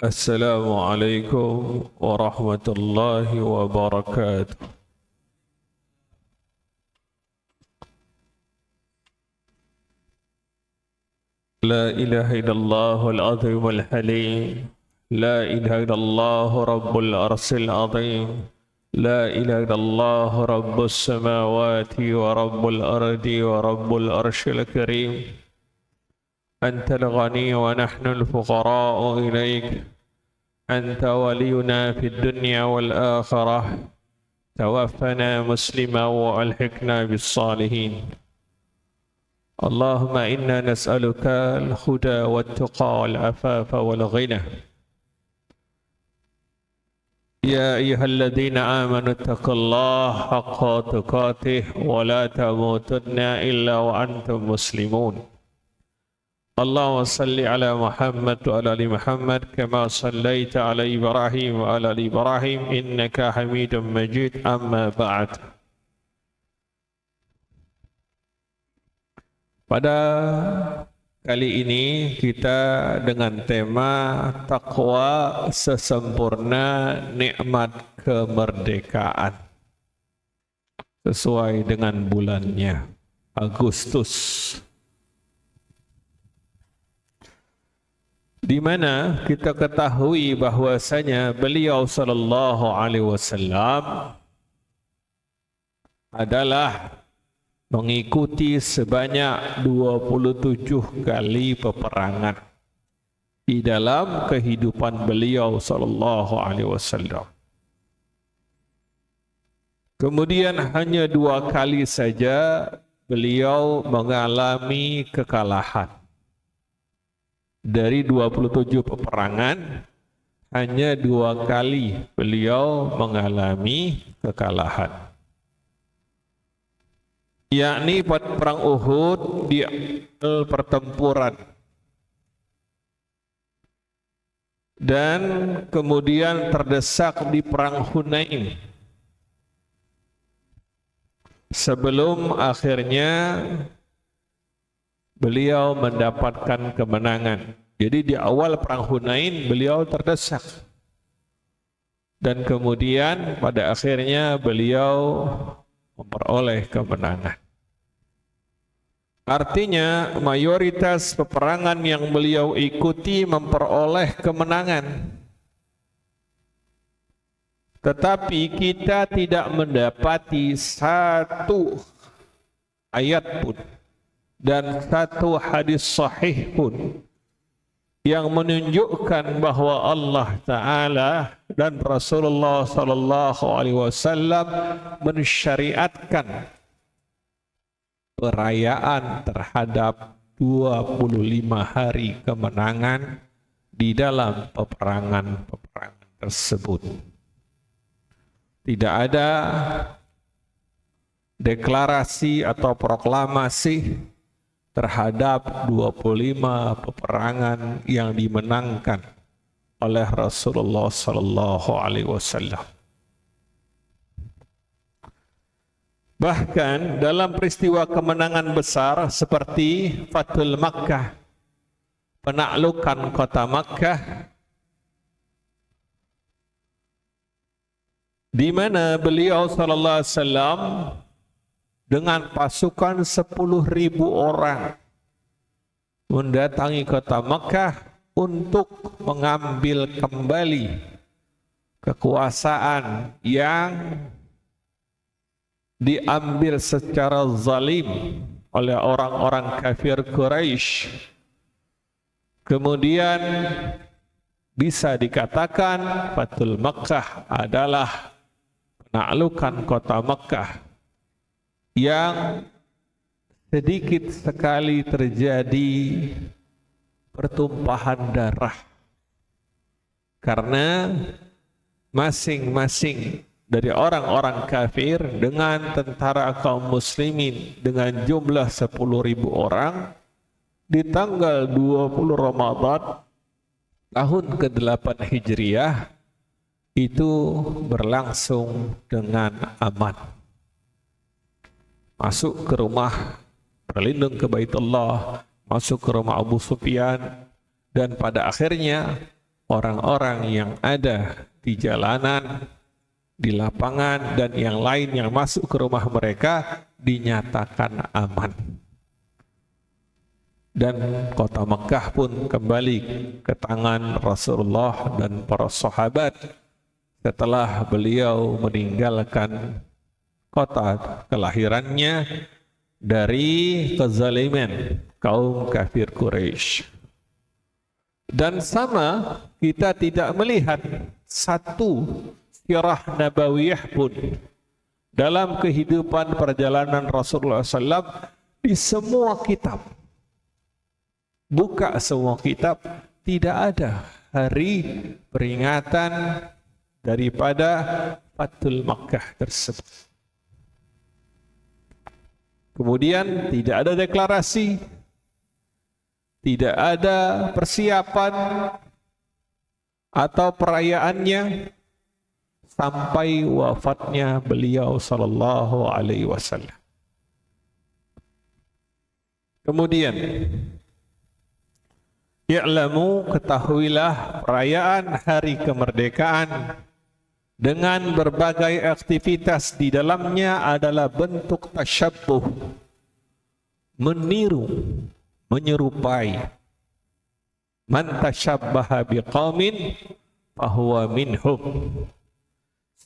السلام عليكم ورحمة الله وبركاته. لا إله إلا الله العظيم الحليم، لا إله إلا الله رب العرش العظيم، لا إله إلا الله رب السماوات ورب الأرض ورب العرش الكريم. أنت الغني ونحن الفقراء إليك، أنت ولينا في الدنيا والآخرة، توفنا مسلما وألحقنا بالصالحين. اللهم إنا نسألك الهدى والتقى والعفاف والغنى. يا أيها الذين آمنوا اتقوا الله حق تقاته ولا تموتن إلا وأنتم مسلمون. اللهم صل على محمد وعلى آل محمد كما صليت على إبراهيم وعلى آل إبراهيم إنك حميد مجيد. أما بعد. Pada kali ini kita dengan tema takwa sesempurna nikmat kemerdekaan, sesuai dengan bulannya Agustus, di mana kita ketahui bahwasanya beliau sallallahu alaihi wasallam adalah mengikuti sebanyak 27 kali peperangan di dalam kehidupan beliau sallallahu alaihi wasallam. Kemudian hanya 2 kali saja beliau mengalami kekalahan. Dari 27 peperangan, hanya 2 kali beliau mengalami kekalahan. Yakni pada perang Uhud di pertempuran, dan kemudian terdesak di perang Hunain, sebelum akhirnya beliau mendapatkan kemenangan. Jadi di awal perang Hunain beliau terdesak, dan kemudian pada akhirnya beliau memperoleh kemenangan. Artinya mayoritas peperangan yang beliau ikuti memperoleh kemenangan. Tetapi kita tidak mendapati satu ayat pun dan satu hadis sahih pun yang menunjukkan bahwa Allah Ta'ala dan Rasulullah Sallallahu Alaihi Wasallam mensyariatkan perayaan terhadap 25 hari kemenangan di dalam peperangan tersebut. Tidak ada deklarasi atau proklamasi terhadap 25 peperangan yang dimenangkan oleh Rasulullah Sallallahu Alaihi Wasallam. Bahkan dalam peristiwa kemenangan besar seperti Fathul Makkah, penaklukan kota Makkah, di mana beliau sallallahu alaihi wasallam dengan pasukan 10.000 orang mendatangi kota Makkah untuk mengambil kembali kekuasaan yang diambil secara zalim oleh orang-orang kafir Quraisy. Kemudian bisa dikatakan Fathul Makkah adalah penaklukan kota Makkah yang sedikit sekali terjadi pertumpahan darah, karena masing-masing dari orang-orang kafir dengan tentara kaum muslimin dengan jumlah 10.000 orang di tanggal 20 Ramadan tahun ke-8 Hijriah itu berlangsung dengan aman. Masuk ke rumah, berlindung ke Baitullah, masuk ke rumah Abu Sufyan, dan pada akhirnya orang-orang yang ada di jalanan, di lapangan, dan yang lain yang masuk ke rumah mereka dinyatakan aman. Dan kota Mekah pun kembali ke tangan Rasulullah dan para sahabat setelah beliau meninggalkan kota kelahirannya dari kezaliman kaum kafir Quraisy. Dan sama, kita tidak melihat satu sirah nabawiyah pun dalam kehidupan perjalanan Rasulullah SAW di semua kitab. Buka semua kitab, tidak ada hari peringatan daripada Fathul Makkah tersebut. Kemudian tidak ada deklarasi, tidak ada persiapan atau perayaannya sampai wafatnya beliau sallallahu alaihi wasallam. Kemudian i'lamu, ketahuilah, perayaan hari kemerdekaan dengan berbagai aktivitas di dalamnya adalah bentuk tasyabbuh, meniru, menyerupai. Man tasyabbaha biqaumin fahuwa minhum.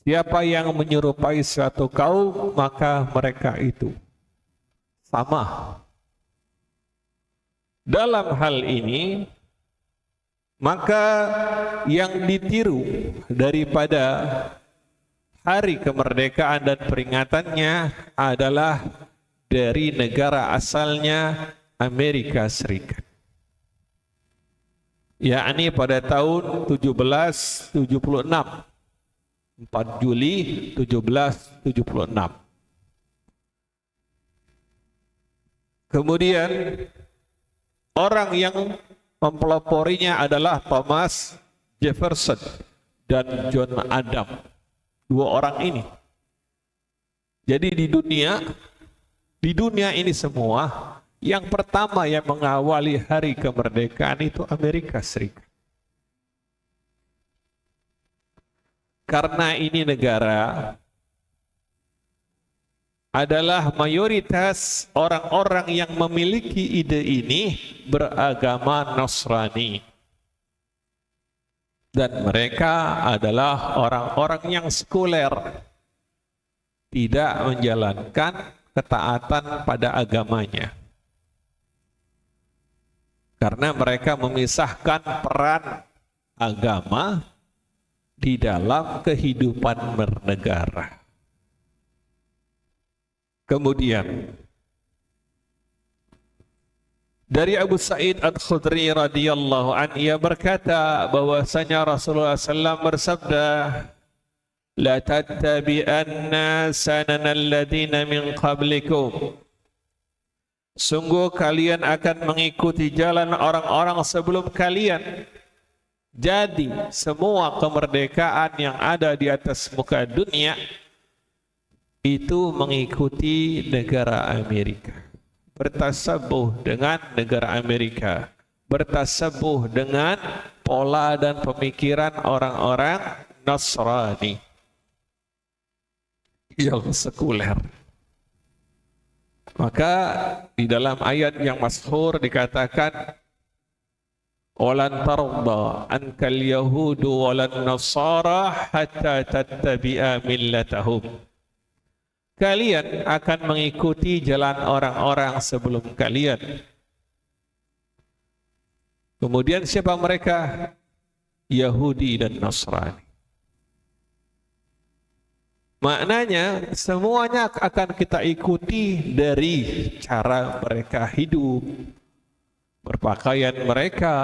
Siapa yang menyerupai suatu kaum, maka mereka itu sama. Dalam hal ini, maka yang ditiru daripada hari kemerdekaan dan peringatannya adalah dari negara asalnya Amerika Serikat. Yakni pada tahun 1776, 4 Juli 1776. Kemudian orang yang mempeloporinya adalah Thomas Jefferson dan John Adams. Dua orang ini. Jadi di dunia ini semua, yang pertama yang mengawali hari kemerdekaan itu Amerika Serikat. Karena ini negara adalah mayoritas orang-orang yang memiliki ide ini beragama Nasrani. Dan mereka adalah orang-orang yang sekuler, tidak menjalankan ketaatan pada agamanya. Karena mereka memisahkan peran agama di dalam kehidupan bernegara. Kemudian dari Abu Sa'id Al-Khudri radhiyallahu anhu, ia berkata bahwasanya Rasulullah SAW bersabda, la tattabi'anna sanana alladhina min qablikum. Sungguh kalian akan mengikuti jalan orang-orang sebelum kalian. Jadi semua kemerdekaan yang ada di atas muka dunia itu mengikuti negara Amerika, bertasabuh dengan negara Amerika, bertasabuh dengan pola dan pemikiran orang-orang Nasrani yang sekuler. Maka di dalam ayat yang masyhur dikatakan, walan tarda ankal yahudu walan nasara hatta tattabi'a millatahum. Kalian akan mengikuti jalan orang-orang sebelum kalian. Kemudian siapa mereka? Yahudi dan Nasrani. Maknanya semuanya akan kita ikuti dari cara mereka hidup, berpakaian mereka,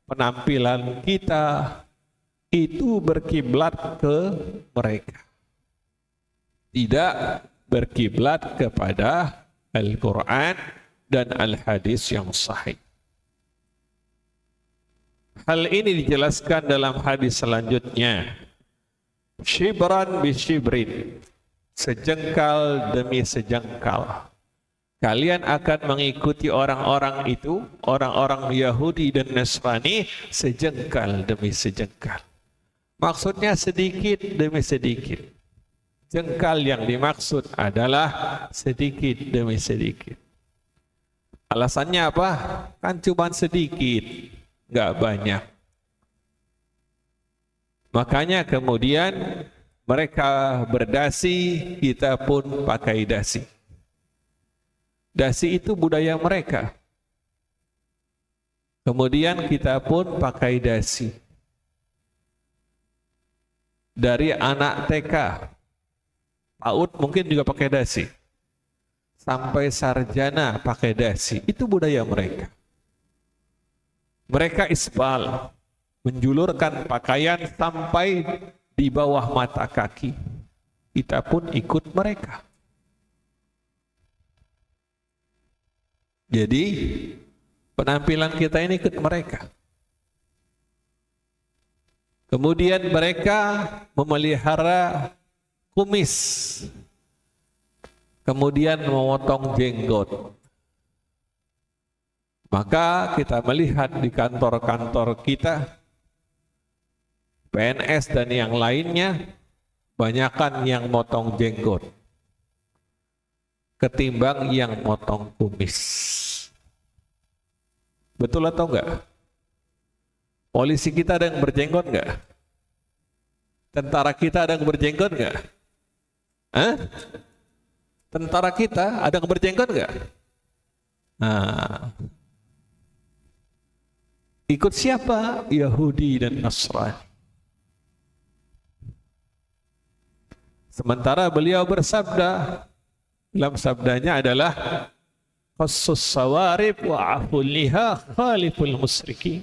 penampilan kita, itu berkiblat ke mereka. Tidak berkiblat kepada Al-Quran dan Al-Hadis yang sahih. Hal ini dijelaskan dalam hadis selanjutnya. Shibran bi shibrin, sejengkal demi sejengkal. Kalian akan mengikuti orang-orang itu, orang-orang Yahudi dan Nasrani, sejengkal demi sejengkal. Maksudnya sedikit demi sedikit. Jengkal yang dimaksud adalah sedikit demi sedikit. Alasannya apa? Kan cuma sedikit, nggak banyak. Makanya kemudian mereka berdasi, kita pun pakai dasi. Dasi itu budaya mereka. Kemudian kita pun pakai dasi. Dari anak TK, PAUD mungkin juga pakai dasi. Sampai sarjana pakai dasi. Itu budaya mereka. Mereka isbal, menjulurkan pakaian sampai di bawah mata kaki. Kita pun ikut mereka. Jadi penampilan kita ini ikut mereka. Kemudian mereka memelihara kumis. Kemudian memotong jenggot. Maka kita melihat di kantor-kantor kita, PNS dan yang lainnya, banyakan yang motong jenggot ketimbang yang motong kumis. Betul atau enggak? Polisi kita ada yang berjenggot enggak? Tentara kita ada yang berjenggot enggak? Hah? Tentara kita ada yang berjenggot enggak? Nah, ikut siapa? Yahudi dan Nasrani. Sementara beliau bersabda, dalam sabdanya adalah qassus sawarib wa aful liha khaliful musyrikin.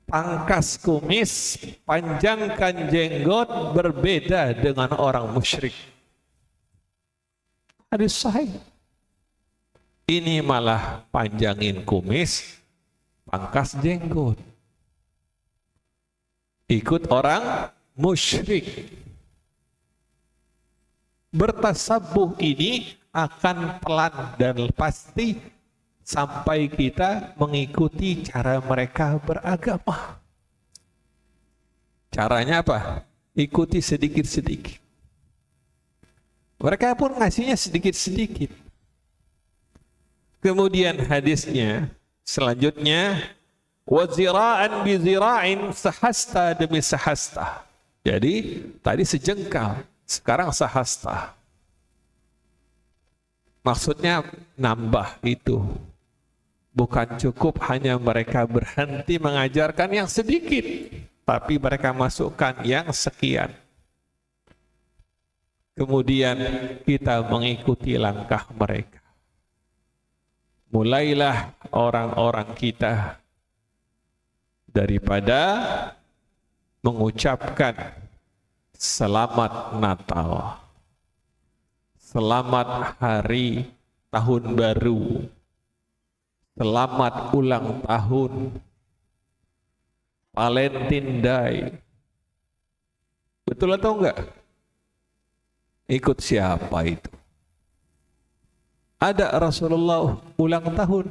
Pangkas kumis, panjangkan jenggot, berbeda dengan orang musyrik. Hadis sahih. Ini malah panjangin kumis, pangkas jenggot. Ikut orang musyrik. Bertasabuh ini akan pelan dan pasti sampai kita mengikuti cara mereka beragama. Caranya apa? Ikuti sedikit-sedikit. Mereka pun ngasihnya sedikit-sedikit. Kemudian hadisnya selanjutnya, wa zira'an bi zira'in, sehasta demi sehasta. Jadi tadi sejengkal, sekarang sehasta. Maksudnya nambah itu. Bukan cukup hanya mereka berhenti mengajarkan yang sedikit, tapi mereka masukkan yang sekian. Kemudian kita mengikuti langkah mereka. Mulailah orang-orang kita daripada mengucapkan selamat Natal, selamat hari tahun baru, selamat ulang tahun, Valentine Day. Betul atau enggak? Ikut siapa itu? Ada Rasulullah ulang tahun.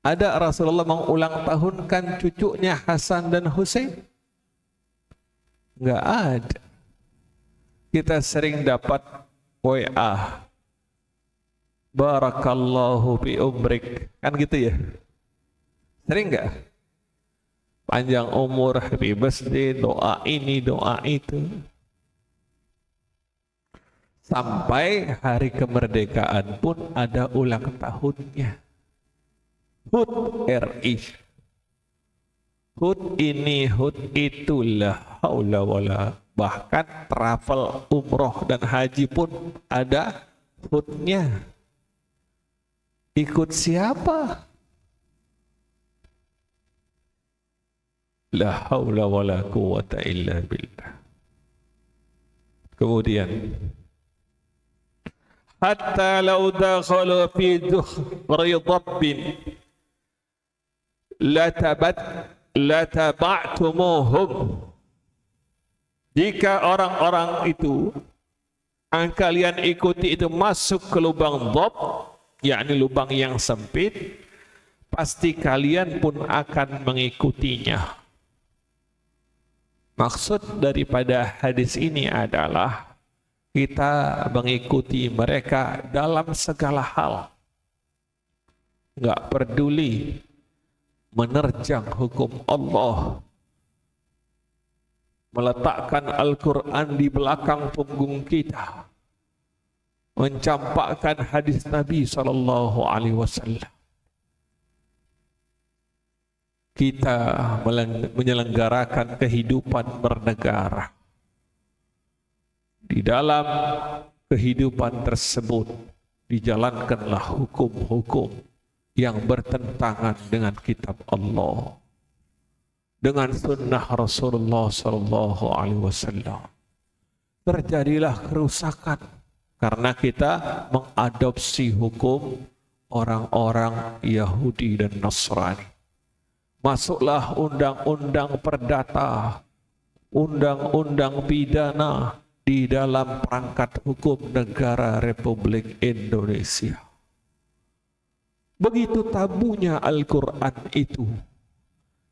Ada Rasulullah mengulang tahunkan cucunya Hasan dan Husain? Enggak ada. Kita sering dapat WA, barakallahu fi umrik, kan gitu ya? Sering enggak? Panjang umur, happy birthday, doa ini, doa itu. Sampai hari kemerdekaan pun ada ulang tahunnya. HUT RI. HUT ini, HUT itulah, haula wala. Bahkan travel umroh dan haji pun ada HUT-nya. Ikut siapa? La haula wala quwata illa billah. Kemudian, hatta law dakhalu fi dhuhri dhabbin lataba'tumuhum. Jika orang-orang itu kalian ikuti itu masuk ke lubang dhab, yakni lubang yang sempit, pasti kalian pun akan mengikutinya. Maksud daripada hadis ini adalah kita mengikuti mereka dalam segala hal. Nggak peduli menerjang hukum Allah, meletakkan Al-Quran di belakang punggung kita, mencampakkan hadis Nabi SAW. Kita menyelenggarakan kehidupan bernegara. Di dalam kehidupan tersebut dijalankanlah hukum-hukum yang bertentangan dengan kitab Allah, dengan sunnah Rasulullah SAW. Terjadilah kerusakan karena kita mengadopsi hukum orang-orang Yahudi dan Nasrani. Masuklah undang-undang perdata, undang-undang pidana di dalam perangkat hukum negara Republik Indonesia. Begitu tabunya Al-Quran itu,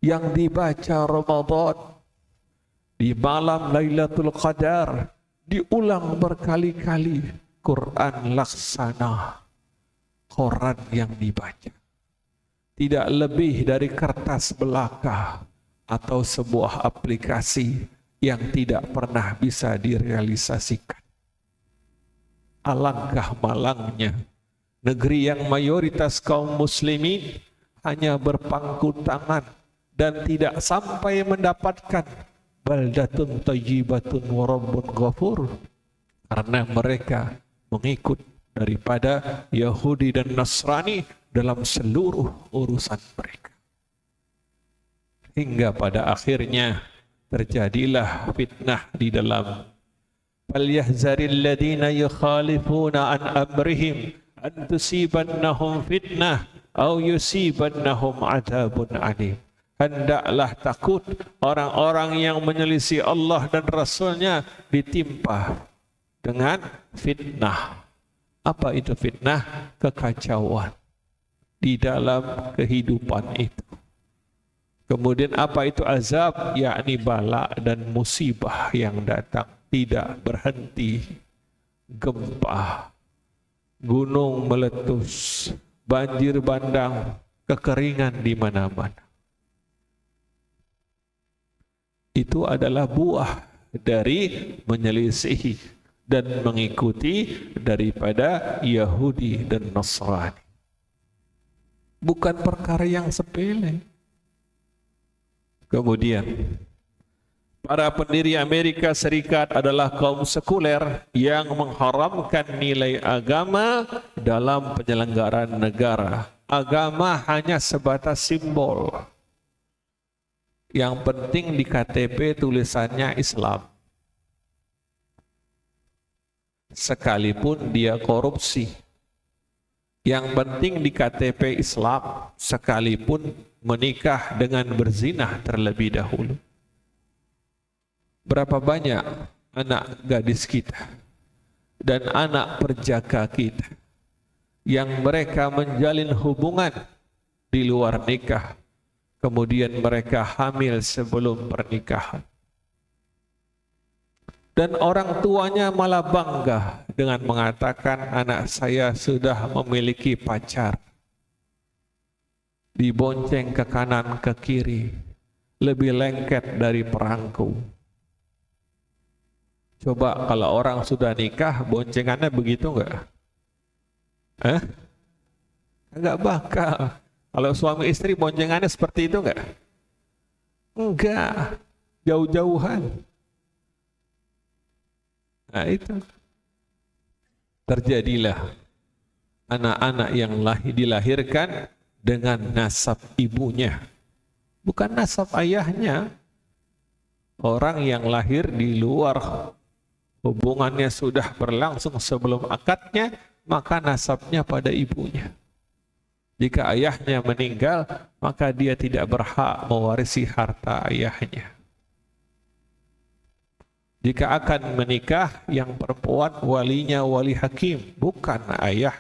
yang dibaca Ramadan, di malam Lailatul Qadar, diulang berkali-kali. Quran laksana, Quran yang dibaca. Tidak lebih dari kertas belaka atau sebuah aplikasi yang tidak pernah bisa direalisasikan. Alangkah malangnya negeri yang mayoritas kaum muslimin hanya berpangku tangan dan tidak sampai mendapatkan baldatun thayyibatun wa rabbun ghafur, karena mereka mengikut daripada Yahudi dan Nasrani dalam seluruh urusan mereka. Hingga pada akhirnya terjadilah fitnah di dalam falyahzaril ladina yukhalifuna an amrihim an tusibannahum fitnah aw yusibannahum adzabun alim. Hendaklah takut orang-orang yang menyelisih Allah dan Rasulnya ditimpa dengan fitnah. Apa itu fitnah? Kekacauan di dalam kehidupan itu. Kemudian apa itu azab? Yakni bala dan musibah yang datang tidak berhenti. Gempa, gunung meletus, banjir bandang, kekeringan di mana-mana. Itu adalah buah dari menyelisihi dan mengikuti daripada Yahudi dan Nasrani. Bukan perkara yang sepele. Kemudian, para pendiri Amerika Serikat adalah kaum sekuler yang mengharamkan nilai agama dalam penyelenggaraan negara. Agama hanya sebatas simbol. Yang penting di KTP tulisannya Islam. Sekalipun dia korupsi. Yang penting di KTP Islam, sekalipun menikah dengan berzinah terlebih dahulu. Berapa banyak anak gadis kita dan anak perjaka kita yang mereka menjalin hubungan di luar nikah, kemudian mereka hamil sebelum pernikahan. Dan orang tuanya malah bangga dengan mengatakan anak saya sudah memiliki pacar. Dibonceng ke kanan ke kiri, lebih lengket dari perangku. Coba kalau orang sudah nikah, boncengannya begitu enggak? Enggak bakal. Kalau suami istri boncengannya seperti itu enggak? Enggak, jauh-jauhan. Nah itu terjadilah anak-anak yang dilahirkan dengan nasab ibunya, bukan nasab ayahnya. Orang yang lahir di luar hubungannya sudah berlangsung sebelum akadnya, maka nasabnya pada ibunya. Jika ayahnya meninggal, maka dia tidak berhak mewarisi harta ayahnya. Jika akan menikah, yang perempuan walinya wali hakim, bukan ayah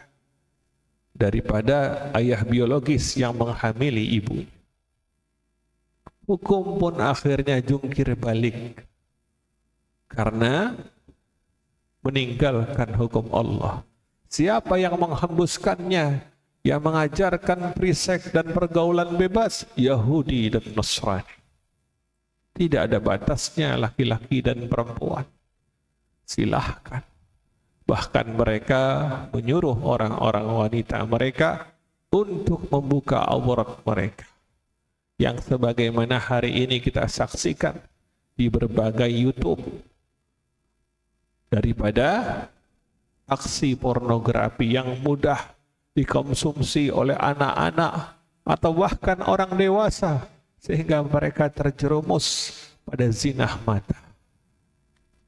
daripada ayah biologis yang menghamili ibunya. Hukum pun akhirnya jungkir balik karena meninggalkan hukum Allah. Siapa yang menghembuskannya, yang mengajarkan free-sex dan pergaulan bebas? Yahudi dan Nasrani. Tidak ada batasnya laki-laki dan perempuan. Silahkan. Bahkan mereka menyuruh orang-orang wanita mereka untuk membuka aurat mereka. Yang sebagaimana hari ini kita saksikan di berbagai YouTube. Daripada aksi pornografi yang mudah dikonsumsi oleh anak-anak atau bahkan orang dewasa, sehingga mereka terjerumus pada zinah mata.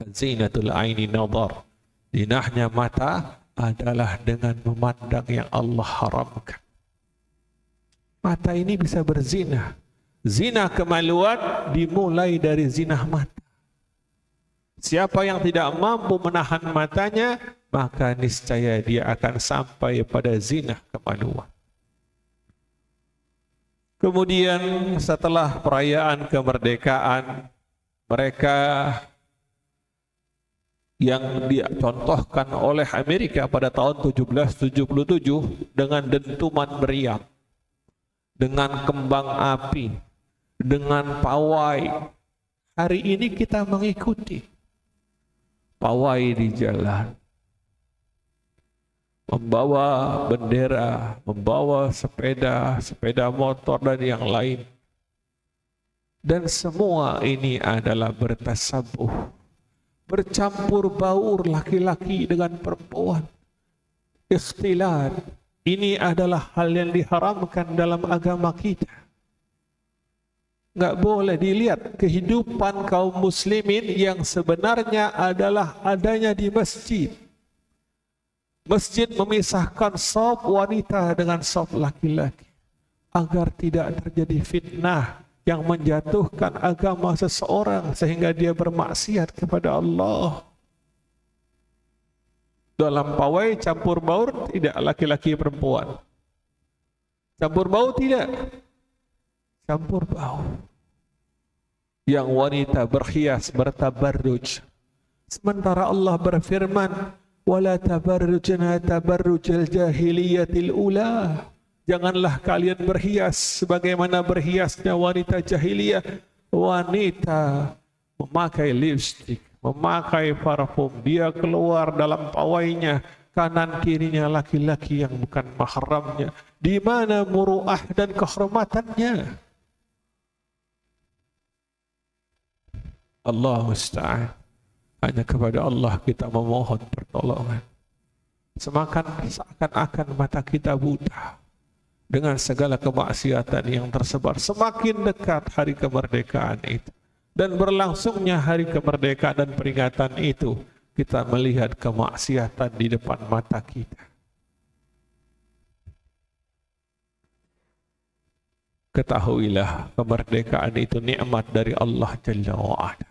Zinatul aini nadhar. Zinahnya mata adalah dengan memandang yang Allah haramkan. Mata ini bisa berzina. Zina kemaluan dimulai dari zinah mata. Siapa yang tidak mampu menahan matanya, maka niscaya dia akan sampai pada zina kemaluan. Kemudian setelah perayaan kemerdekaan, mereka yang dicontohkan oleh Amerika pada tahun 1777 dengan dentuman meriam, dengan kembang api, dengan pawai. Hari ini kita mengikuti pawai di jalan, membawa bendera, membawa sepeda, sepeda motor dan yang lain. Dan semua ini adalah bertasabuh, bercampur baur laki-laki dengan perempuan. Ikhtilat, ini adalah hal yang diharamkan dalam agama kita. Nggak boleh dilihat kehidupan kaum muslimin yang sebenarnya adalah adanya di masjid. Masjid memisahkan shaf wanita dengan shaf laki-laki agar tidak terjadi fitnah yang menjatuhkan agama seseorang sehingga dia bermaksiat kepada Allah. Dalam pawai campur baur tidak laki-laki perempuan. Campur baur tidak. Campur baur. Yang wanita berhias, bertabarruj. Sementara Allah berfirman, wala tabarrujna tabarrujal jahiliyatil ula. Janganlah kalian berhias sebagaimana berhiasnya wanita jahiliyah. Wanita memakai lipstik, memakai parfum, dia keluar dalam pawainya, kanan kirinya laki-laki yang bukan mahramnya. Di mana muruah dan kehormatannya? Allah musta'an. Hanya kepada Allah kita memohon pertolongan. Seakan-akan mata kita buta dengan segala kemaksiatan yang tersebar. Semakin dekat hari kemerdekaan itu dan berlangsungnya hari kemerdekaan dan peringatan itu, kita melihat kemaksiatan di depan mata kita. Ketahuilah, kemerdekaan itu nikmat dari Allah Jalla wa'ala.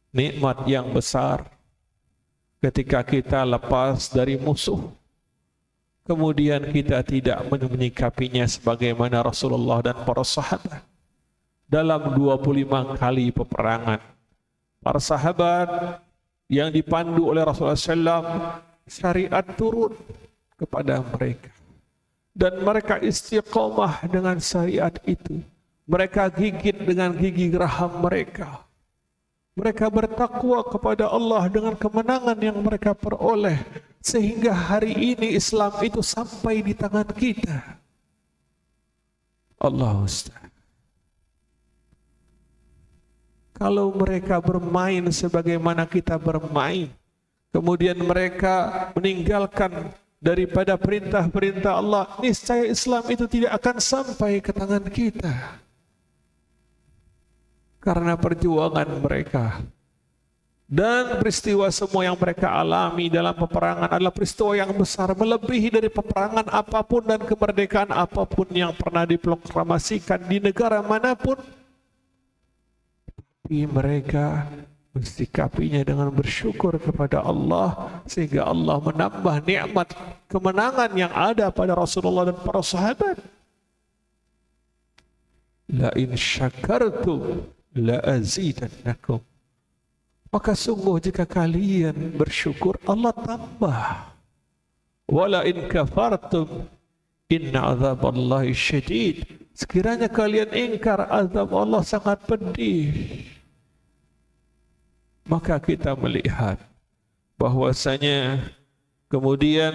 Nikmat yang besar ketika kita lepas dari musuh. Kemudian kita tidak menyikapinya sebagaimana Rasulullah dan para sahabat. Dalam 25 kali peperangan, para sahabat yang dipandu oleh Rasulullah SAW, syariat turun kepada mereka. Dan mereka istiqomah dengan syariat itu. Mereka gigit dengan gigi geraham mereka. Mereka bertakwa kepada Allah dengan kemenangan yang mereka peroleh. Sehingga hari ini Islam itu sampai di tangan kita. Allah Ustaz. Kalau mereka bermain sebagaimana kita bermain, kemudian mereka meninggalkan daripada perintah-perintah Allah, niscaya Islam itu tidak akan sampai ke tangan kita. Karena perjuangan mereka. Dan peristiwa semua yang mereka alami dalam peperangan adalah peristiwa yang besar, melebihi dari peperangan apapun dan kemerdekaan apapun yang pernah diproklamasikan di negara manapun. Tapi mereka mensikapinya dengan bersyukur kepada Allah, sehingga Allah menambah nikmat kemenangan yang ada pada Rasulullah dan para sahabat. La in syakartum la azidannakum. Maka sungguh jika kalian bersyukur, Allah tambah. Wala in kafartum inna azaballahi syadid. Sekiranya kalian ingkar, azab Allah sangat pedih. Maka kita melihat bahwasanya kemudian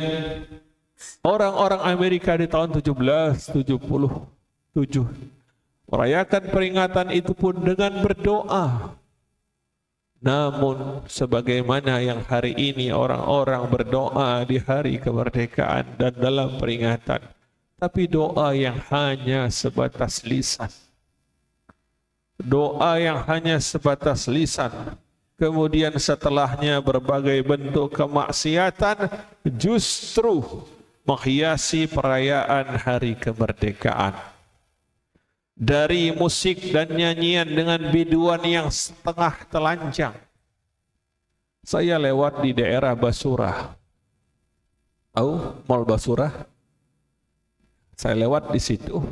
orang-orang Amerika di tahun 1777 merayakan peringatan itu pun dengan berdoa. Namun sebagaimana yang hari ini orang-orang berdoa di hari kemerdekaan dan dalam peringatan, tapi doa yang hanya sebatas lisan. Doa yang hanya sebatas lisan. Kemudian setelahnya berbagai bentuk kemaksiatan justru menghiasi perayaan hari kemerdekaan. Dari musik dan nyanyian dengan biduan yang setengah telanjang. Saya lewat di daerah Basura. Tahu Mall Basura? Saya lewat di situ.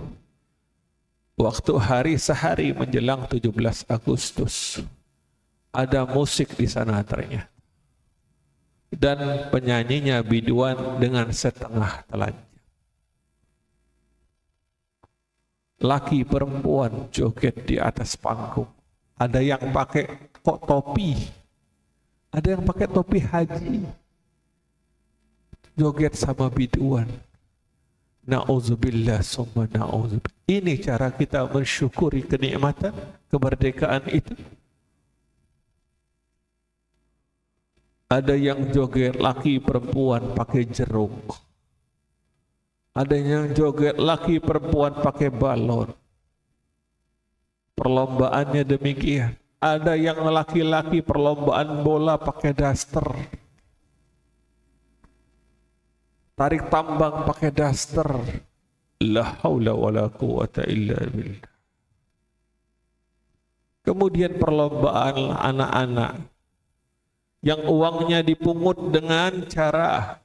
Waktu hari sehari menjelang 17 Agustus. Ada musik di sana ternyata. Dan penyanyinya biduan dengan setengah telanjang. Laki perempuan joget di atas panggung. Ada yang pakai topi. Ada yang pakai topi haji. Joget sama biduan. Na'udzubillah summa na'udzubillah. Ini cara kita mensyukuri kenikmatan kemerdekaan itu. Ada yang joget laki perempuan pakai jeruk. Ada yang joget laki perempuan pakai balon. Perlombaannya demikian. Ada yang laki-laki perlombaan bola pakai daster. Tarik tambang pakai daster. La haula wala quwata illa billah. Kemudian perlombaan anak-anak yang uangnya dipungut dengan cara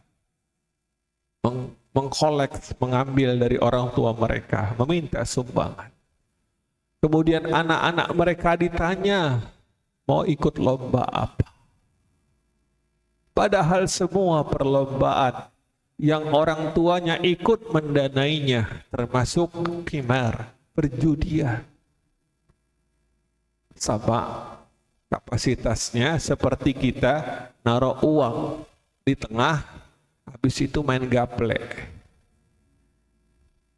mengkolek, mengambil dari orang tua mereka, meminta sumbangan. Kemudian anak-anak mereka ditanya, mau ikut lomba apa? Padahal semua perlombaan yang orang tuanya ikut mendanainya, termasuk qimar, perjudian. Sama kapasitasnya seperti kita naruh uang di tengah, habis itu main gaplek.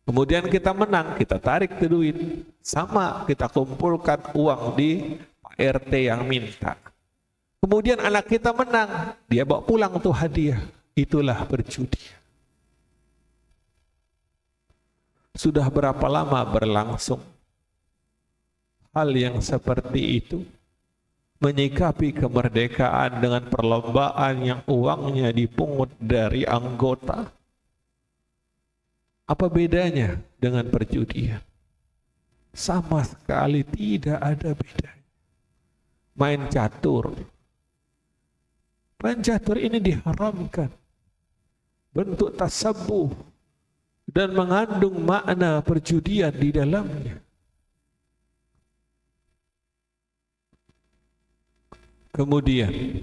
Kemudian kita menang, kita tarik ke duit. Sama, kita kumpulkan uang di Pak RT yang minta. Kemudian anak kita menang, dia bawa pulang tuh hadiah. Itulah berjudi. Sudah berapa lama berlangsung hal yang seperti itu? Menyikapi kemerdekaan dengan perlombaan yang uangnya dipungut dari anggota. Apa bedanya dengan perjudian? Sama sekali tidak ada bedanya. Main catur. Main catur ini diharamkan. Bentuk tasabuh dan mengandung makna perjudian di dalamnya. Kemudian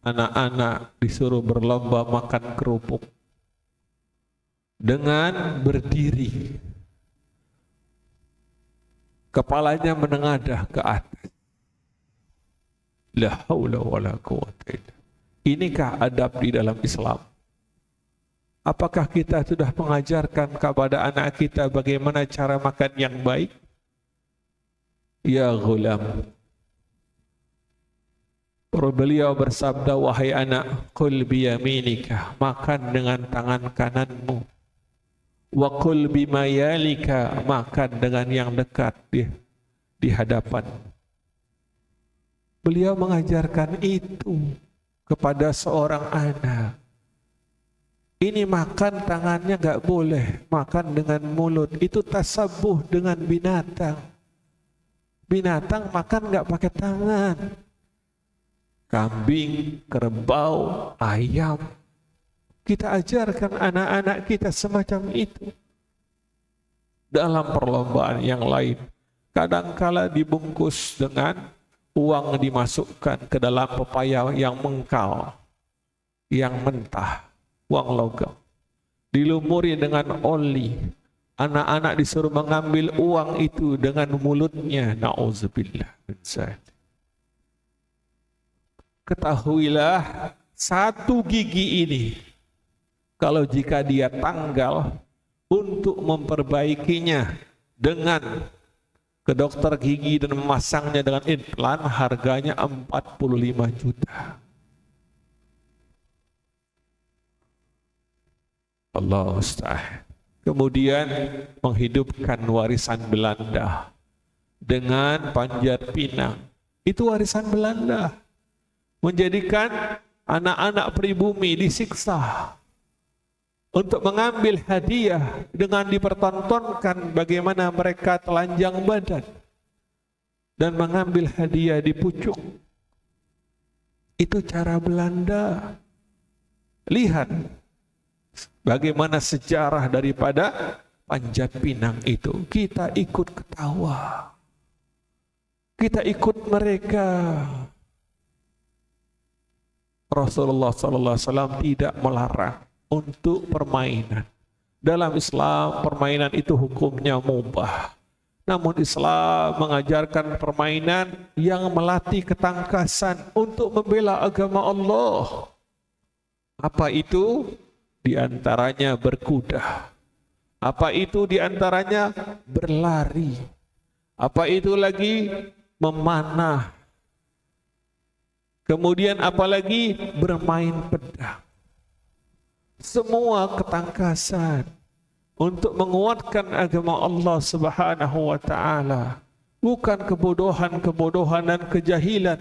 anak-anak disuruh berlomba makan kerupuk dengan berdiri, kepalanya menengadah ke atas. La haula wala quwwata illa. Inikah adab di dalam Islam? Apakah kita sudah mengajarkan kepada anak kita bagaimana cara makan yang baik? Ya ghulam, beliau bersabda, wahai anak, qul biyaminika, makan dengan tangan kananmu. Wa qul bimayalika, makan dengan yang dekat di hadapan. Beliau mengajarkan itu kepada seorang anak. Ini makan tangannya enggak boleh, makan dengan mulut. Itu tasabuh dengan binatang. Binatang makan enggak pakai tangan. kambing, kerbau, ayam. Kita ajarkan anak-anak kita semacam itu. Dalam perlombaan yang lain, kadangkala dibungkus dengan uang dimasukkan ke dalam pepaya yang mengkal, yang mentah, uang logam. Dilumuri dengan oli. Anak-anak disuruh mengambil uang itu dengan mulutnya. Na'udzubillah min dzalik. Ketahuilah, satu gigi ini, kalau jika dia tanggal, untuk memperbaikinya dengan ke dokter gigi dan memasangnya dengan implan, harganya 45 juta. Allah Ustaz. Kemudian menghidupkan warisan Belanda dengan Panjat Pinang. Itu warisan Belanda. Menjadikan anak-anak pribumi disiksa untuk mengambil hadiah dengan dipertontonkan bagaimana mereka telanjang badan dan mengambil hadiah di pucuk. Itu cara Belanda. Lihat bagaimana sejarah daripada Panjat Pinang itu. Kita ikut ketawa. Kita ikut mereka. Rasulullah SAW tidak melarang untuk permainan. Dalam Islam, permainan itu hukumnya mubah. Namun Islam mengajarkan permainan yang melatih ketangkasan untuk membela agama Allah. Apa itu? Di antaranya berkuda. Apa itu? Di antaranya berlari. Apa itu lagi? Memanah. Kemudian apalagi? Bermain pedang. Semua ketangkasan untuk menguatkan agama Allah Subhanahu wa taala, bukan kebodohan-kebodohan dan kejahilan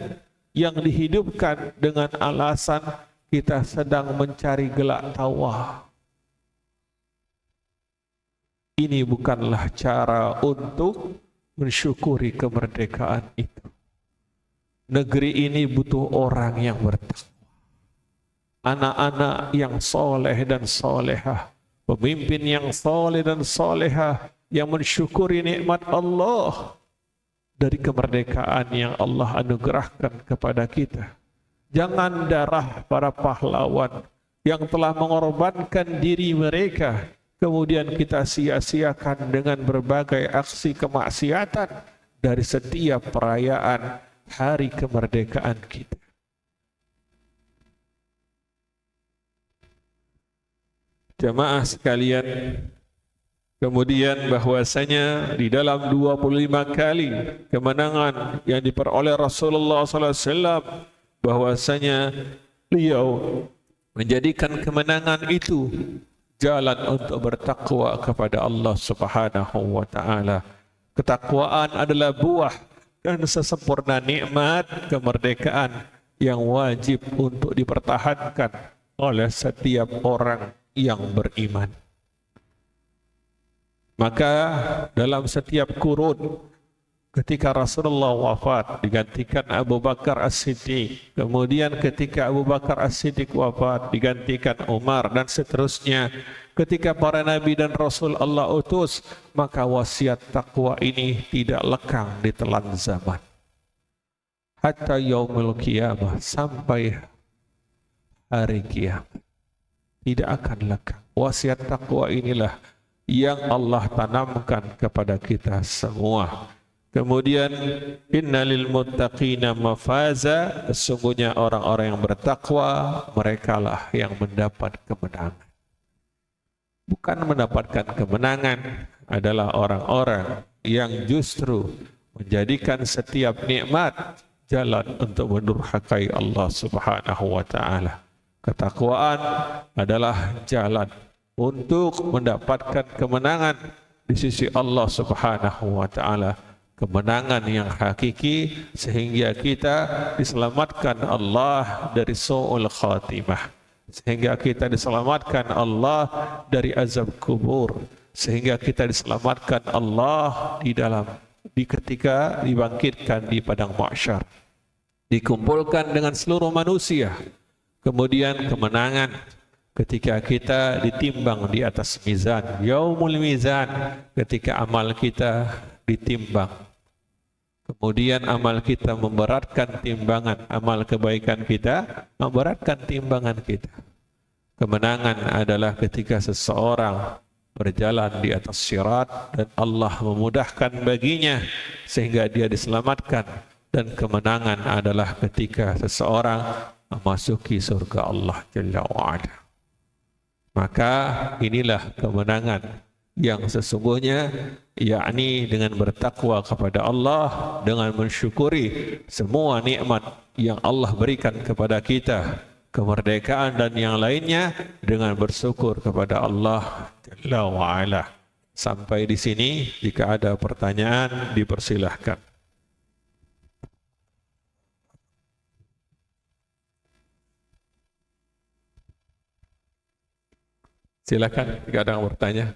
yang dihidupkan dengan alasan kita sedang mencari gelak tawa. Ini bukanlah cara untuk mensyukuri kemerdekaan itu. Negeri ini butuh orang yang bertakwa, anak-anak yang soleh dan solehah, pemimpin yang soleh dan solehah, yang mensyukuri nikmat Allah dari kemerdekaan yang Allah anugerahkan kepada kita. Jangan darah para pahlawan yang telah mengorbankan diri mereka, kemudian kita sia-siakan dengan berbagai aksi kemaksiatan dari setiap perayaan hari kemerdekaan kita. Jamaah sekalian, kemudian bahwasanya di dalam 25 kali kemenangan yang diperoleh Rasulullah SAW, bahwasanya beliau menjadikan kemenangan itu jalan untuk bertakwa kepada Allah Subhanahu wa taala. Ketakwaan adalah buah dan sesempurna nikmat kemerdekaan yang wajib untuk dipertahankan oleh setiap orang yang beriman. Maka dalam setiap kurun, ketika Rasulullah wafat digantikan Abu Bakar As-Siddiq, kemudian ketika Abu Bakar As-Siddiq wafat digantikan Umar, dan seterusnya. Ketika para nabi dan rasul Allah utus, maka wasiat takwa ini tidak lekang di telan zaman hatta yaumul qiyamah, sampai hari kiamat tidak akan lekang. Wasiat takwa inilah yang Allah tanamkan kepada kita semua. Kemudian innalil muttaqina mafaza, sesungguhnya orang-orang yang bertakwa, merekalah yang mendapat kemenangan. Bukan mendapatkan kemenangan adalah orang-orang yang justru menjadikan setiap nikmat jalan untuk mendurhakai Allah Subhanahu wa taala. Ketakwaan adalah jalan untuk mendapatkan kemenangan di sisi Allah Subhanahu wa taala. Kemenangan yang hakiki sehingga kita diselamatkan Allah dari su'ul khatimah, sehingga kita diselamatkan Allah dari azab kubur, sehingga kita diselamatkan Allah di ketika dibangkitkan di padang mahsyar. dikumpulkan dengan seluruh manusia. Kemudian kemenangan ketika kita ditimbang di atas mizan, yaumul mizan, ketika amal kita ditimbang. Kemudian amal kita memberatkan timbangan, amal kebaikan kita memberatkan timbangan kita. Kemenangan adalah ketika seseorang berjalan di atas sirat dan Allah memudahkan baginya sehingga dia diselamatkan. Dan kemenangan adalah ketika seseorang memasuki surga Allah Jalla wa'ala. Maka inilah kemenangan yang sesungguhnya, yakni dengan bertakwa kepada Allah, dengan mensyukuri semua nikmat yang Allah berikan kepada kita, kemerdekaan dan yang lainnya, dengan bersyukur kepada Allah Jalla wa'ala. Sampai di sini, jika ada pertanyaan dipersilahkan. Silakan jika ada yang bertanya.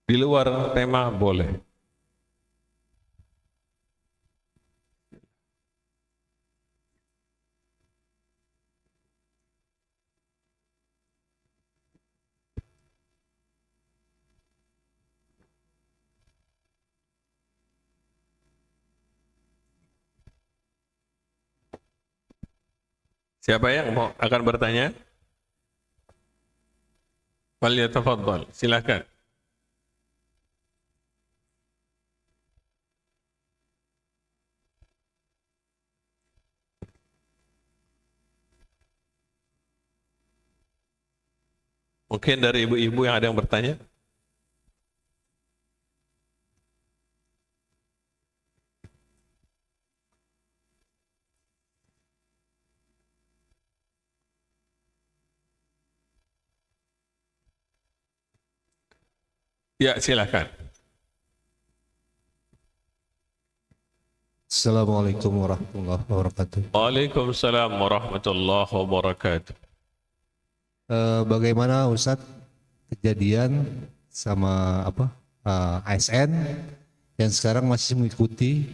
Di luar tema boleh. Siapa yang akan bertanya? Falyatafaddal, silakan. Mungkin dari ibu-ibu yang ada yang bertanya? Ya, silakan. Assalamualaikum warahmatullahi wabarakatuh. Waalaikumsalam warahmatullahi wabarakatuh. Bagaimana Ustadz kejadian sama ASN yang sekarang masih mengikuti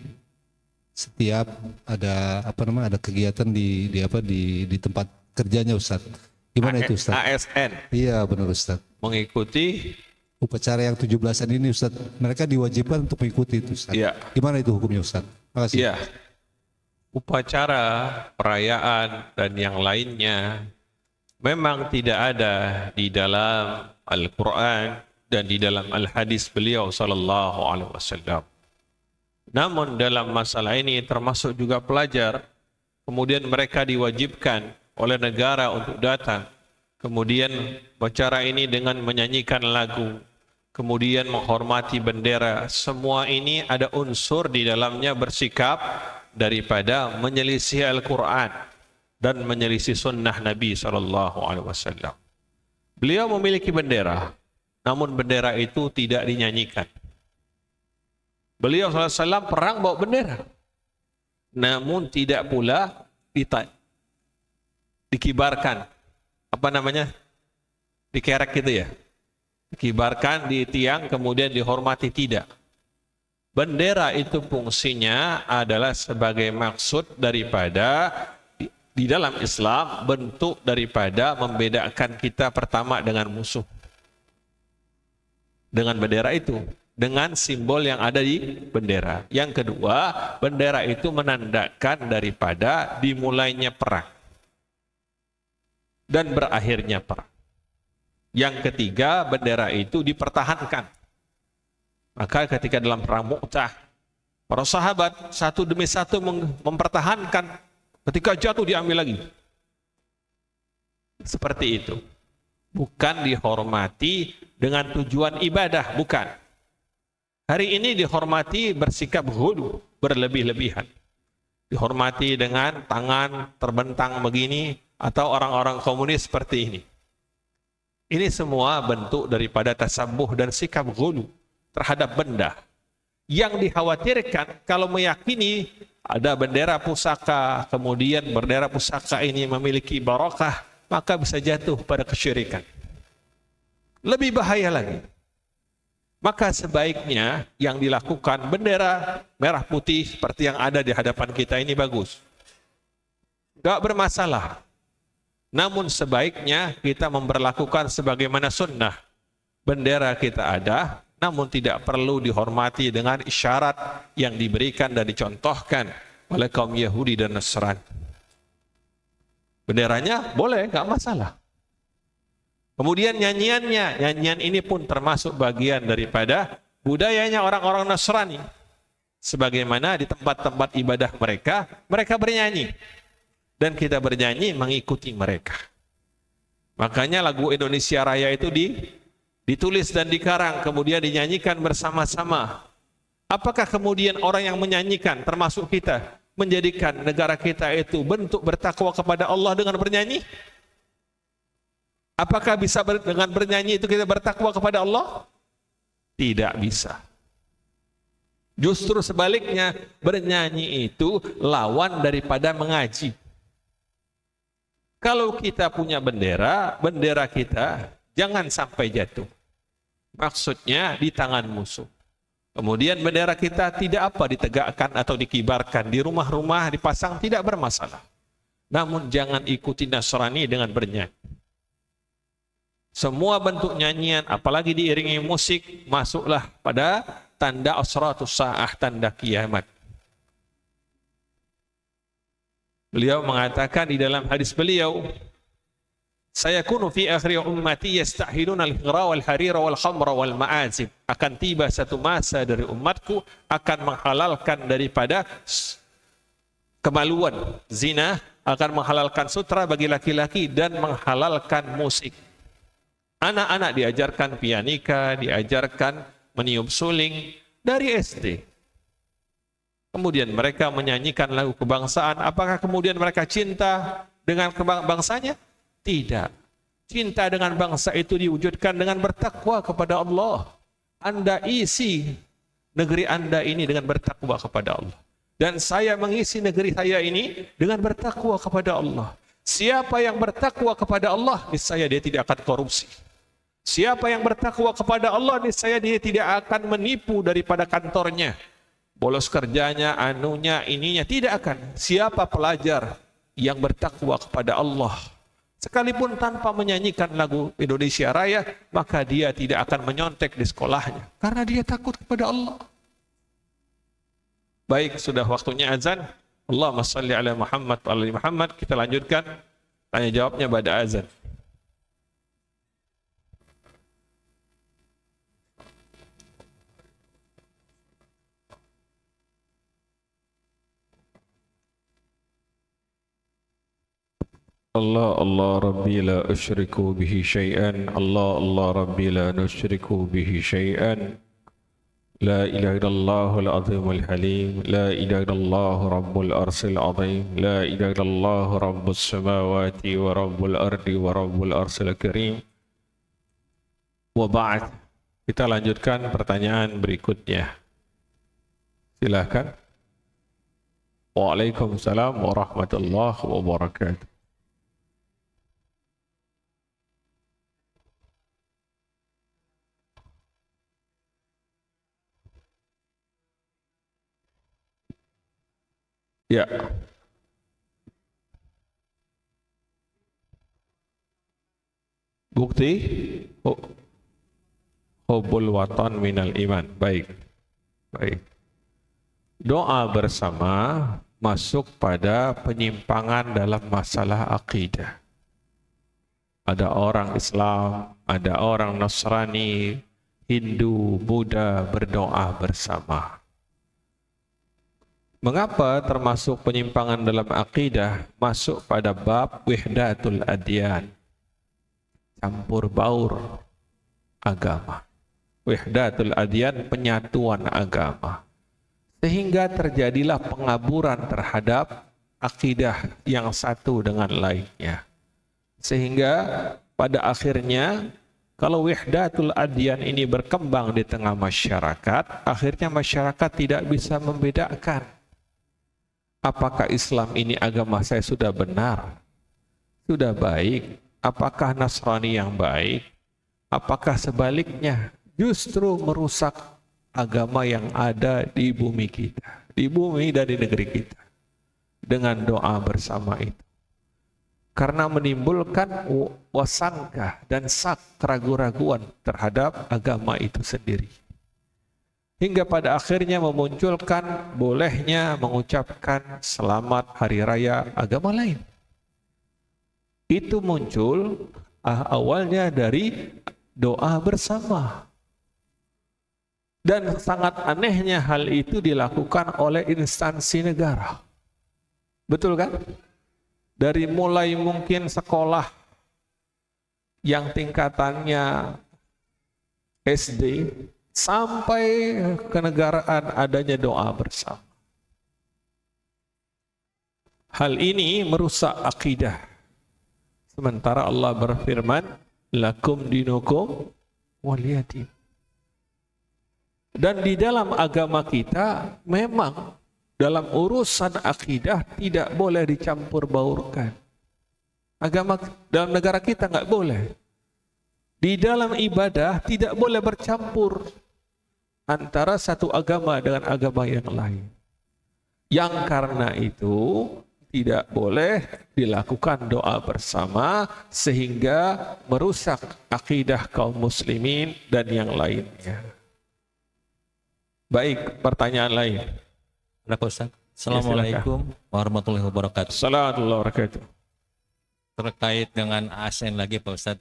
setiap ada kegiatan di tempat kerjanya Ustadz? Gimana itu Ustadz? ASN. Iya benar Ustadz. Mengikuti upacara yang 17-an ini Ustadz. Mereka diwajibkan untuk mengikuti itu Ustadz. Iya. Gimana itu hukumnya Ustadz? Makasih. Iya. Upacara, perayaan dan yang lainnya memang tidak ada di dalam Al-Quran dan di dalam Al-Hadis beliau sallallahu alaihi wasallam. Namun dalam masalah ini termasuk juga pelajar, kemudian mereka diwajibkan oleh negara untuk datang, kemudian upacara ini dengan menyanyikan lagu, kemudian menghormati bendera. Semua ini ada unsur di dalamnya bersikap daripada menyelisih Al-Quran dan menyelisih sunnah Nabi SAW. Beliau memiliki bendera, namun bendera itu tidak dinyanyikan. Beliau SAW perang bawa bendera, namun tidak pula dikibarkan. Apa namanya? Dikerek gitu ya? Dikibarkan di tiang kemudian dihormati, tidak. Bendera itu fungsinya adalah sebagai maksud daripada di dalam Islam, bentuk daripada membedakan kita pertama dengan musuh. Dengan bendera itu, dengan simbol yang ada di bendera. Yang kedua, bendera itu menandakan daripada dimulainya perang dan berakhirnya perang. Yang ketiga, bendera itu dipertahankan. Maka ketika dalam perang Mu'tah, para sahabat satu demi satu mempertahankan. Ketika jatuh diambil lagi. Seperti itu. Bukan dihormati dengan tujuan ibadah, bukan. Hari ini dihormati bersikap ghulu, berlebih-lebihan. Dihormati dengan tangan terbentang begini, atau orang-orang komunis seperti ini. Ini semua bentuk daripada tasabuh dan sikap ghulu terhadap benda. Yang dikhawatirkan kalau meyakini ada bendera pusaka, kemudian bendera pusaka ini memiliki barokah, maka bisa jatuh pada kesyirikan. Lebih bahaya lagi, Maka sebaiknya yang dilakukan bendera merah putih seperti yang ada di hadapan kita ini bagus. Gak bermasalah. Namun sebaiknya kita memperlakukan sebagaimana sunnah. Bendera kita ada, namun tidak perlu dihormati dengan isyarat yang diberikan dan dicontohkan oleh kaum Yahudi dan Nasrani. Benderanya boleh, gak masalah. Kemudian nyanyian ini pun termasuk bagian daripada budayanya orang-orang Nasrani. Sebagaimana di tempat-tempat ibadah mereka, mereka bernyanyi. Dan kita bernyanyi mengikuti mereka. Makanya lagu Indonesia Raya itu ditulis dan dikarang, kemudian dinyanyikan bersama-sama. Apakah kemudian orang yang menyanyikan, termasuk kita, menjadikan negara kita itu bentuk bertakwa kepada Allah dengan bernyanyi? Apakah bisa dengan bernyanyi itu kita bertakwa kepada Allah? Tidak bisa. Justru sebaliknya, bernyanyi itu lawan daripada mengaji. Kalau kita punya bendera kita jangan sampai jatuh. Maksudnya di tangan musuh. Kemudian bendera kita tidak ditegakkan atau dikibarkan. Di rumah-rumah dipasang tidak bermasalah. Namun jangan ikuti Nasrani dengan bernyanyi. Semua bentuk nyanyian, apalagi diiringi musik, masuklah pada tanda asratus sa'ah, tanda kiamat. Beliau mengatakan di dalam hadis beliau, sayakunu fi akhir ummati yastahiluna al-hira wal harira wal khamra wal ma'azib. Akan tiba satu masa dari umatku akan menghalalkan daripada kemaluan, zina, akan menghalalkan sutra bagi laki-laki dan menghalalkan musik. Anak-anak diajarkan pianika, diajarkan meniup suling dari SD. Kemudian mereka menyanyikan lagu kebangsaan. Apakah kemudian mereka cinta dengan bangsanya? Tidak. Cinta dengan bangsa itu diwujudkan dengan bertakwa kepada Allah. Anda isi negeri Anda ini dengan bertakwa kepada Allah. Dan saya mengisi negeri saya ini dengan bertakwa kepada Allah. Siapa yang bertakwa kepada Allah, niscaya dia tidak akan korupsi. Siapa yang bertakwa kepada Allah, niscaya dia tidak akan menipu daripada kantornya. Bolos kerjanya, anunya, ininya, tidak akan. Siapa pelajar yang bertakwa kepada Allah, sekalipun tanpa menyanyikan lagu Indonesia Raya, maka dia tidak akan menyontek di sekolahnya. Karena dia takut kepada Allah. Baik, sudah waktunya azan. Allahumma salli ala Muhammad wa ala Muhammad. Kita lanjutkan tanya jawabnya pada azan. Allah Allah Rabbi la usyriku bihi syai'an. Allah Allah Rabbi la nusyriku bihi syai'an. La ilaha illallahul azimul halim. La ilaha illallah rabbul arsil azim. La ilaha illallah rabbus samawati wa rabbul ardi wa rabbul arsil karim. Wa ba'd. Kita lanjutkan pertanyaan berikutnya. Silakan. Waalaikumsalam warahmatullahi wabarakatuh. Ya. Bukti hubbul watan minal iman. Baik. Baik. Doa bersama masuk pada penyimpangan dalam masalah akidah. Ada orang Islam, ada orang Nasrani, Hindu, Buddha berdoa bersama. Mengapa termasuk penyimpangan dalam akidah masuk pada bab wihdatul adyan, campur baur agama. Wihdatul adyan, penyatuan agama. Sehingga terjadilah pengaburan terhadap akidah yang satu dengan lainnya. Sehingga pada akhirnya kalau wihdatul adyan ini berkembang di tengah masyarakat, akhirnya masyarakat tidak bisa membedakan. Apakah Islam ini agama saya sudah benar, sudah baik? Apakah Nasrani yang baik? Apakah sebaliknya justru merusak agama yang ada di bumi kita, di bumi dan di negeri kita dengan doa bersama itu. Karena menimbulkan wasangka dan keraguan-raguan terhadap agama itu sendiri. Hingga pada akhirnya memunculkan bolehnya mengucapkan selamat hari raya agama lain. Itu muncul awalnya dari doa bersama. Dan sangat anehnya hal itu dilakukan oleh instansi negara. Betul kan? Dari mulai mungkin sekolah yang tingkatannya SD sampai kenegaraan adanya doa bersama. Hal ini merusak akidah. Sementara Allah berfirman, lakum dinukum waliyadin. Dan di dalam agama kita memang dalam urusan akidah tidak boleh dicampur baurkan. Agama dalam negara kita nggak boleh. Di dalam ibadah tidak boleh bercampur antara satu agama dengan agama yang lain. Yang karena itu tidak boleh dilakukan doa bersama sehingga merusak akidah kaum muslimin dan yang lainnya. Baik, pertanyaan lain. Ustaz. Assalamualaikum warahmatullahi wabarakatuh. Assalamualaikum warahmatullahi wabarakatuh. Terkait dengan ASN lagi Pak Ustaz.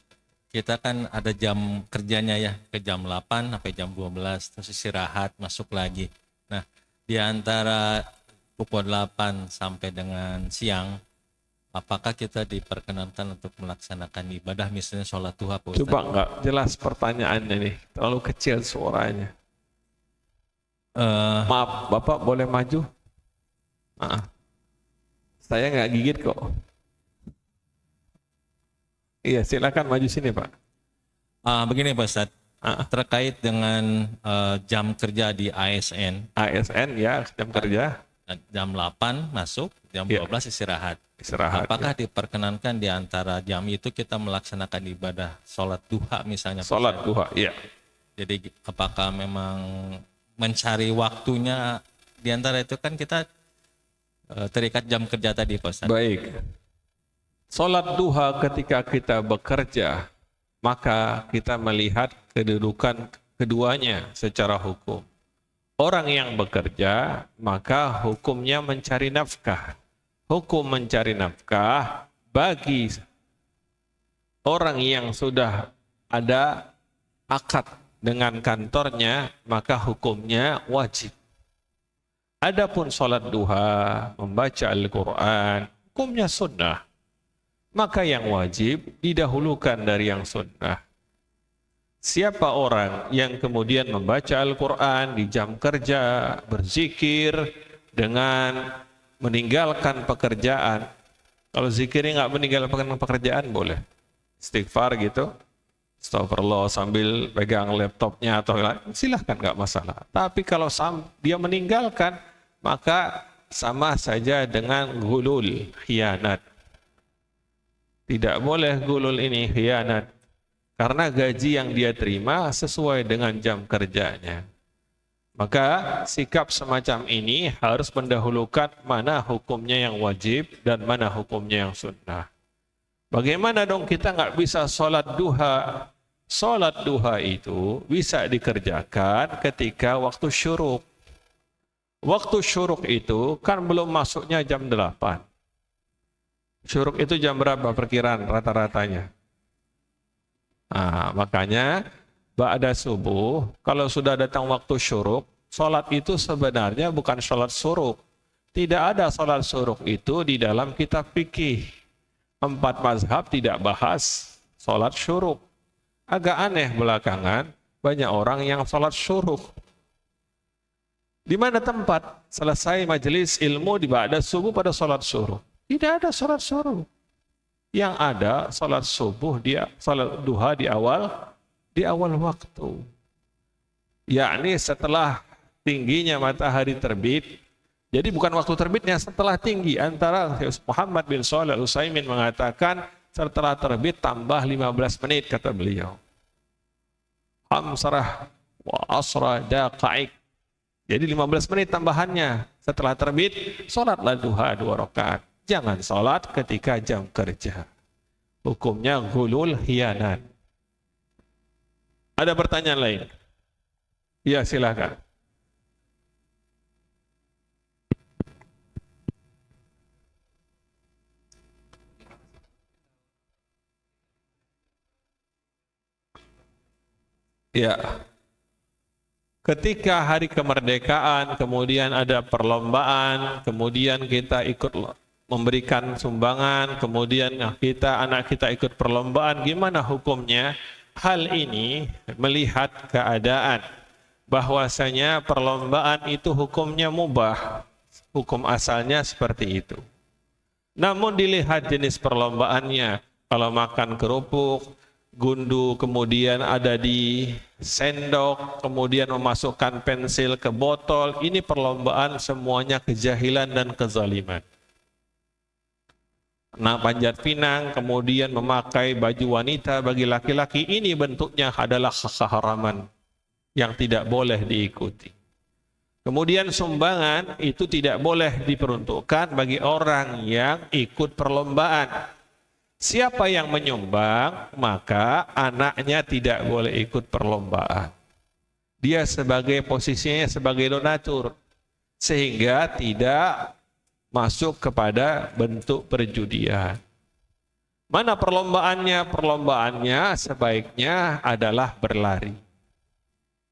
Kita kan ada jam kerjanya ya, ke jam 8 sampai jam 12, terus istirahat, masuk lagi. Nah, di antara pukul 8 sampai dengan siang, apakah kita diperkenankan untuk melaksanakan ibadah misalnya sholat duha Pak Ustaz? Coba enggak jelas pertanyaannya nih, terlalu kecil suaranya. Maaf, Bapak boleh maju? Saya nggak gigit kok. Iya, silakan maju sini Pak. Begini Pak Ustaz, terkait dengan jam kerja di ASN. ASN ya, jam kerja. Jam 8 masuk, jam 12 istirahat. Apakah diperkenankan di antara jam itu kita melaksanakan ibadah sholat duha misalnya? Sholat duha, iya. Jadi apakah memang mencari waktunya di antara itu kan kita terikat jam kerja tadi Pak Ustaz. Baik. Sholat duha ketika kita bekerja, maka kita melihat kedudukan keduanya secara hukum. Orang yang bekerja, maka hukumnya mencari nafkah. Hukum mencari nafkah bagi orang yang sudah ada akad dengan kantornya, maka hukumnya wajib. Adapun sholat duha, membaca Al-Quran, hukumnya sunnah. Maka yang wajib didahulukan dari yang sunnah. Siapa orang yang kemudian membaca Al-Quran di jam kerja, berzikir dengan meninggalkan pekerjaan. Kalau zikirnya nggak meninggalkan pekerjaan boleh. Istighfar gitu. Astagfirullah sambil pegang laptopnya atau silahkan, nggak masalah. Tapi kalau dia meninggalkan, maka sama saja dengan gulul, khianat. Tidak boleh gulul ini khianat. Karena gaji yang dia terima sesuai dengan jam kerjanya. Maka sikap semacam ini harus mendahulukan mana hukumnya yang wajib dan mana hukumnya yang sunnah. Bagaimana dong kita nggak bisa sholat duha? Sholat duha itu bisa dikerjakan ketika waktu syuruk. Waktu syuruk itu kan belum masuknya jam 8. Syuruk itu jam berapa perkiraan rata-ratanya? Makanya ba'da subuh, kalau sudah datang waktu syuruk, sholat itu sebenarnya bukan sholat syuruk. Tidak ada sholat syuruk itu di dalam kitab fikih. 4 mazhab tidak bahas sholat syuruk. Agak aneh belakangan, banyak orang yang sholat syuruk. Di mana tempat selesai majelis ilmu di ba'da subuh pada sholat syuruk? Tidak ada sholat syuruk. Yang ada sholat subuh, sholat duha di awal waktu. Yakni setelah tingginya matahari terbit. Jadi bukan waktu terbitnya, setelah tinggi. Antara Muhammad bin Shalih Al-Utsaimin mengatakan setelah terbit tambah 15 menit kata beliau. hamsarah wa asra daqaik. Jadi 15 menit tambahannya. Setelah terbit, sholatlah duha 2 rakaat. Jangan sholat ketika jam kerja. Hukumnya ghulul khianat. Ada pertanyaan lain? Ya, silakan. Ya. Ketika hari kemerdekaan, kemudian ada perlombaan, kemudian kita ikut memberikan sumbangan, kemudian anak kita ikut perlombaan, gimana hukumnya? Hal ini melihat keadaan bahwasanya perlombaan itu hukumnya mubah, hukum asalnya seperti itu. Namun dilihat jenis perlombaannya, kalau makan kerupuk, gundu, kemudian ada di sendok, kemudian memasukkan pensil ke botol, ini perlombaan semuanya kejahilan dan kezaliman. Nah, panjat pinang, kemudian memakai baju wanita bagi laki-laki, ini bentuknya adalah keharaman yang tidak boleh diikuti. Kemudian sumbangan itu tidak boleh diperuntukkan bagi orang yang ikut perlombaan. Siapa yang menyumbang, maka anaknya tidak boleh ikut perlombaan. Dia sebagai posisinya sebagai donatur, sehingga tidak masuk kepada bentuk perjudian. Mana perlombaannya? Perlombaannya sebaiknya adalah berlari.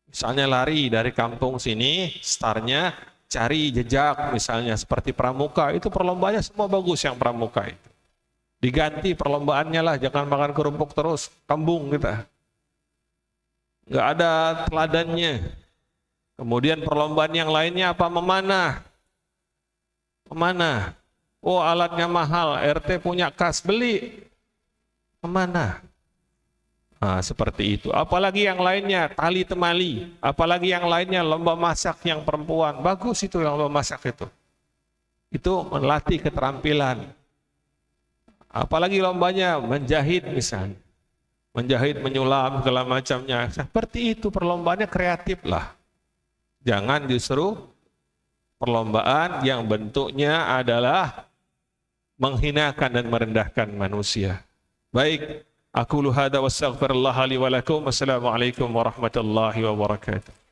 Misalnya lari dari kampung sini, startnya cari jejak, misalnya seperti pramuka, itu perlombaannya semua bagus yang pramuka itu. Diganti perlombaannya lah, jangan makan kerupuk terus, kambung kita. Nggak ada teladannya. Kemudian perlombaan yang lainnya apa? Memanah. Memanah. Oh, alatnya mahal, RT punya kas, beli. Memanah. Nah, seperti itu. Apalagi yang lainnya, tali temali. Apalagi yang lainnya, lomba masak yang perempuan. Bagus itu yang lomba masak itu. Itu melatih keterampilan. Apalagi lombanya menjahit misalnya. Menjahit, menyulam, segala macamnya. Seperti itu perlombaannya, kreatif lah. Jangan justru perlombaan yang bentuknya adalah menghinakan dan merendahkan manusia. Baik, aku lu hada wastaghfirullah li wa lakum. Wassalamualaikum warahmatullahi wabarakatuh.